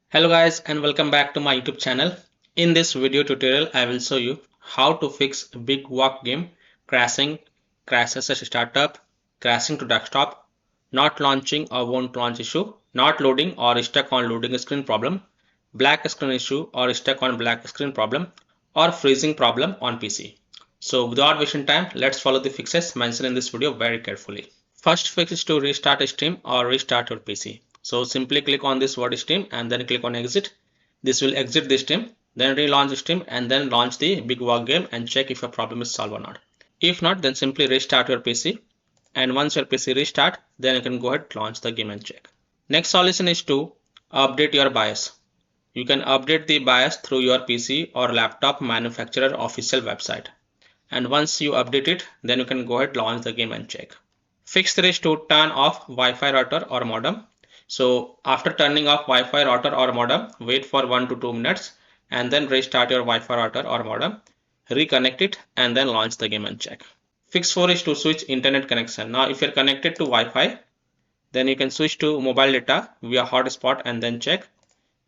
Hello guys and welcome back to my YouTube channel. In this video tutorial I will show you how to fix a big walk game crashing, crashes as a startup, crashing to desktop, not launching or won't launch issue, not loading or stuck on loading screen problem, black screen issue or stuck on black screen problem, or freezing problem on PC. So without wasting time, let's follow the fixes mentioned in this video very carefully. First fix is to restart Steam or restart your PC. So simply click on this word Steam and then click on exit. This will exit the Steam, then relaunch Steam and then launch the big walk game and check if your problem is solved or not. If not, then simply restart your PC, and once your PC restart, then you can go ahead launch the game and check. Next solution is to update your BIOS. You can update the BIOS through your PC or laptop manufacturer official website. And once you update it, then you can go ahead launch the game and check. Fix 3 is to turn off Wi-Fi router or modem. So after turning off Wi-Fi router or modem, wait for 1 to 2 minutes and then restart your Wi-Fi router or modem, reconnect it and then launch the game and check. Fix 4 is to switch internet connection. Now if you're connected to Wi-Fi, then you can switch to mobile data via hotspot and then check.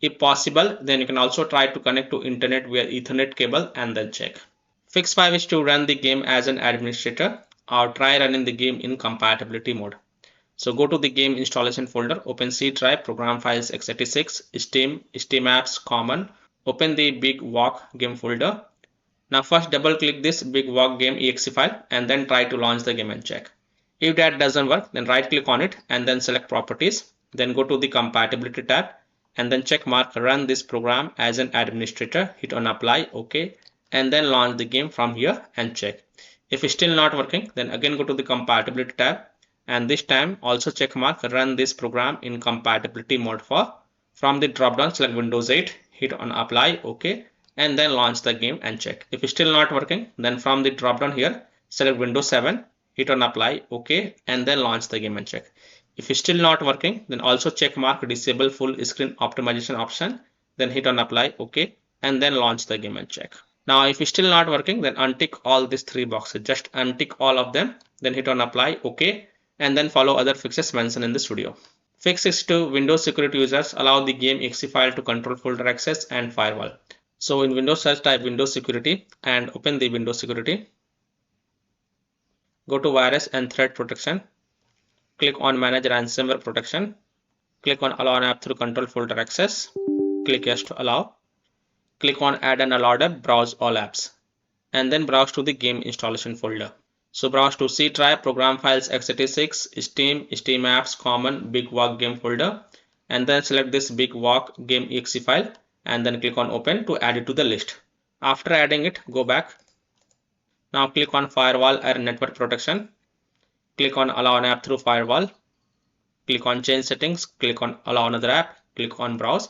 If possible, then you can also try to connect to internet via Ethernet cable and then check. Fix 5 is to run the game as an administrator or try running the game in compatibility mode. So go to the game installation folder, open C drive, program files x86, Steam, Steam apps, common, open the big walk game folder. Now first double click this big walk game exe file and then try to launch the game and check. If that doesn't work, then right click on it and then select properties. Then go to the compatibility tab and then check mark run this program as an administrator, hit on apply, OK, and then launch the game from here and check. If it's still not working, then again go to the compatibility tab and this time also check mark run this program in compatibility mode for. From the drop down select Windows 8, hit on apply, OK, and then launch the game and check. If it's still not working, then from the drop down here select Windows 7, hit on apply, OK, and then launch the game and check. If it's still not working, then also check mark disable full screen optimization option, then hit on apply, OK, and then launch the game and check. Now if it's still not working, then untick all these 3 boxes, just untick all of them, then hit on apply, OK, and then follow other fixes mentioned in this video. Fix 6 to Windows security users, allow the game exe file to control folder access and firewall. So in Windows search type Windows security and open the Windows security. Go to virus and threat protection. Click on manage ransomware protection. Click on allow an app through control folder access. Click yes to allow. Click on add and allow app, browse all apps, and then browse to the game installation folder. So browse to C drive, program files x86, Steam, Steam apps, common, big walk game folder, and then select this big walk game exe file and then click on open to add it to the list. After adding it, go back. Now click on firewall or network protection. Click on allow an app through firewall. Click on change settings, click on allow another app, click on browse,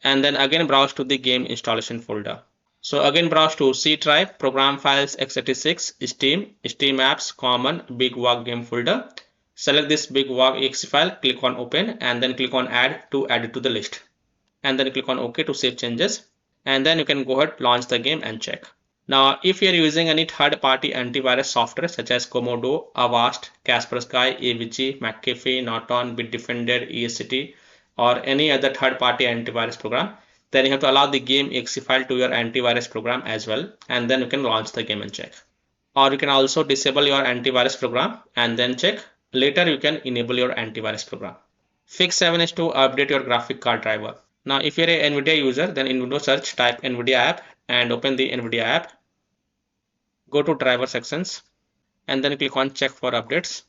and then again browse to the game installation folder. So again browse to C drive, program files x86, Steam, Steam apps, common, big walk game folder. Select this big walk exe file, click on open and then click on add to add it to the list. And then click on OK to save changes. And then you can go ahead, launch the game and check. Now if you are using any third-party antivirus software such as Komodo, Avast, Kaspersky, Avicii, McAfee, Norton, Bitdefender, ESCT, or any other third-party antivirus program, then you have to allow the game exe file to your antivirus program as well, and then you can launch the game and check. Or you can also disable your antivirus program and then check. Later you can enable your antivirus program. Fix 7 is to update your graphic card driver. Now if you're a NVIDIA user, then in Windows search type NVIDIA app and open the NVIDIA app. Go to driver sections and then click on check for updates.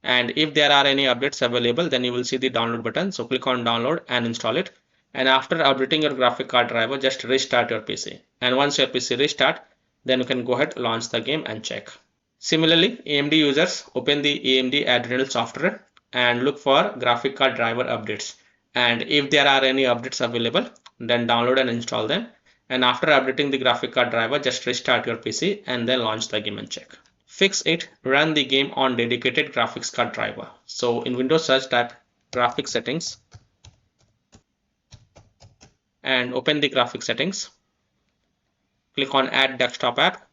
And if there are any updates available, then you will see the download button. So click on download and install it. And after updating your graphic card driver, just restart your PC. And once your PC restart, then you can go ahead, launch the game and check. Similarly, AMD users, open the AMD Adrenal software and look for graphic card driver updates. And if there are any updates available, then download and install them. And after updating the graphic card driver, just restart your PC and then launch the game and check. Fix 8, run the game on dedicated graphics card driver. So in Windows search type graphics settings and open the graphics settings. Click on add desktop app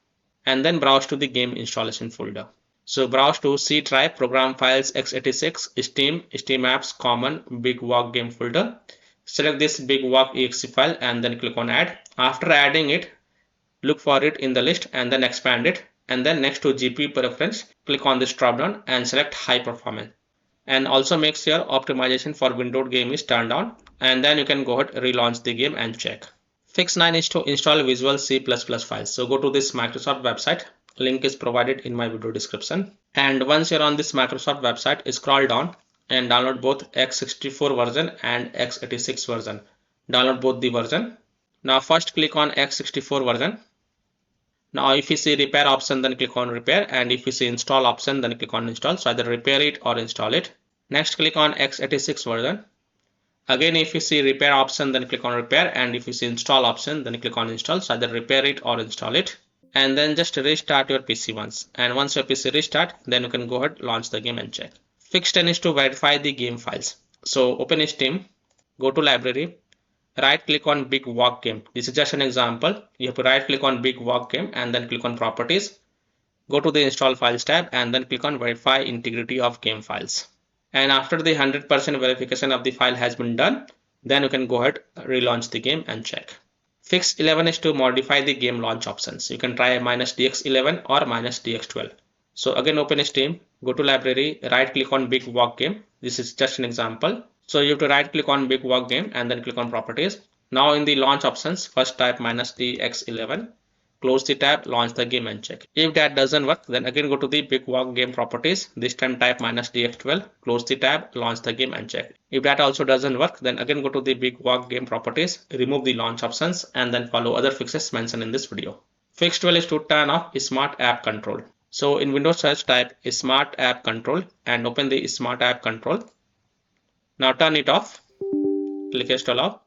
and then browse to the game installation folder. So browse to C drive, program files x86, Steam, Steam apps, common, big walk game folder. select this bigwalk.exe file and then click on add. After adding it, look for it in the list and then expand it, and then next to GPU preference, click on this drop down and select high performance. And also make sure optimization for windowed game is turned on, and then you can go ahead relaunch the game and check. Fix 9 is to install Visual C++ files. So go to this Microsoft website. Link is provided in my video description. And once you're on this Microsoft website, scroll down and download both x64 version and x86 version. Download both the version. Now first click on x64 version. Now if you see repair option, then click on repair, and if you see install option, then click on install. So either repair it or install it. Next click on x86 version. Again, if you see repair option, then click on repair, and if you see install option, then click on install. So either repair it or install it, and then just restart your PC once. And once your PC restart, then you can go ahead, launch the game and check. Fix 10 is to verify the game files. So open Steam, go to library, right click on Big Walk Game. This is just an example. You have to right click on Big Walk Game and then click on properties. Go to the install files tab and then click on verify integrity of game files. And after the 100% verification of the file has been done, then you can go ahead, relaunch the game and check. Fix 11 is to modify the game launch options. You can try -DX11 or -DX12. So again, open Steam, go to library, right click on Big Walk Game. This is just an example. So you have to right click on Big Walk Game and then click on properties. Now in the launch options, first type -DX11, close the tab, launch the game and check. If that doesn't work, then again go to the Big Walk Game properties. This time type -DX12, close the tab, launch the game and check. If that also doesn't work, then again go to the Big Walk Game properties, remove the launch options, and then follow other fixes mentioned in this video. Fix 12 is to turn off Smart App Control. So in Windows search, type Smart App Control and open the Smart App Control. Now turn it off, click install off,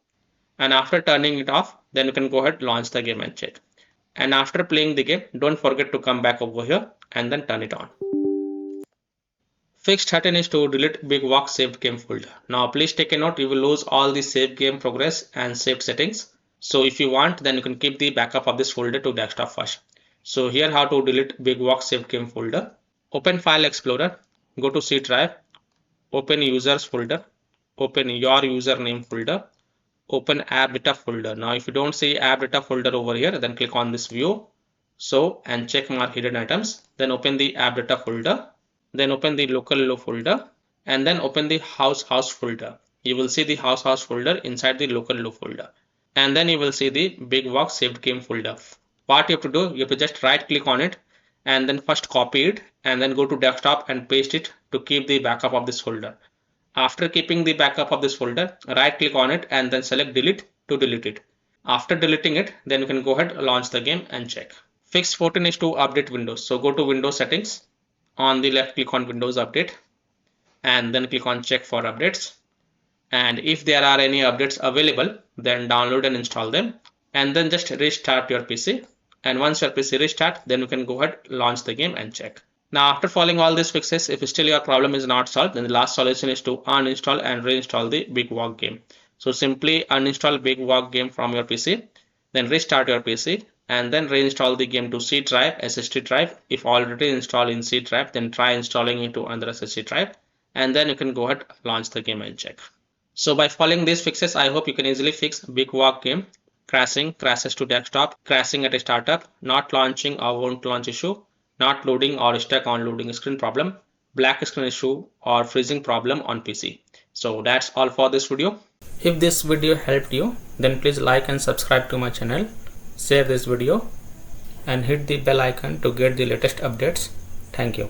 and after turning it off, then you can go ahead, launch the game and check. And after playing the game, don't forget to come back over here and then turn it on. Fix 13 is to delete Big Walk saved game folder. Now please take a note, you will lose all the saved game progress and saved settings. So if you want, then you can keep the backup of this folder to desktop first. So here how to delete Big Walk saved game folder. Open File Explorer, go to C drive, open users folder, open your username folder, open app data folder. Now if you don't see app data folder over here, then click on this view, so, and check mark hidden items, then open the app data folder, then open the local folder, and then open the house folder. You will see the house folder inside the local folder, and then you will see the Big Walk saved game folder. What you have to do, you have to just right click on it and then first copy it and then go to desktop and paste it to keep the backup of this folder. After keeping the backup of this folder, right click on it and then select delete to delete it. After deleting it, then you can go ahead, launch the game and check. Fix 14 is to update Windows. So go to Windows settings, on the left click on Windows Update and then click on check for updates. And if there are any updates available, then download and install them, and then just restart your PC. And once your PC restart, then you can go ahead, launch the game and check. Now after following all these fixes, if still your problem is not solved, then the last solution is to uninstall and reinstall the Big Walk Game. So simply uninstall Big Walk Game from your PC, then restart your PC and then reinstall the game to C drive, SSD drive. If already installed in C drive, then try installing it to another SSD drive, and then you can go ahead, launch the game and check. So by following these fixes, I hope you can easily fix Big Walk Game crashing, crashes to desktop, crashing at a startup, not launching or won't launch issue, not loading or stuck on loading screen problem, black screen issue or freezing problem on PC. So that's all for this video. If this video helped you, then please like and subscribe to my channel, share this video and hit the bell icon to get the latest updates. Thank you.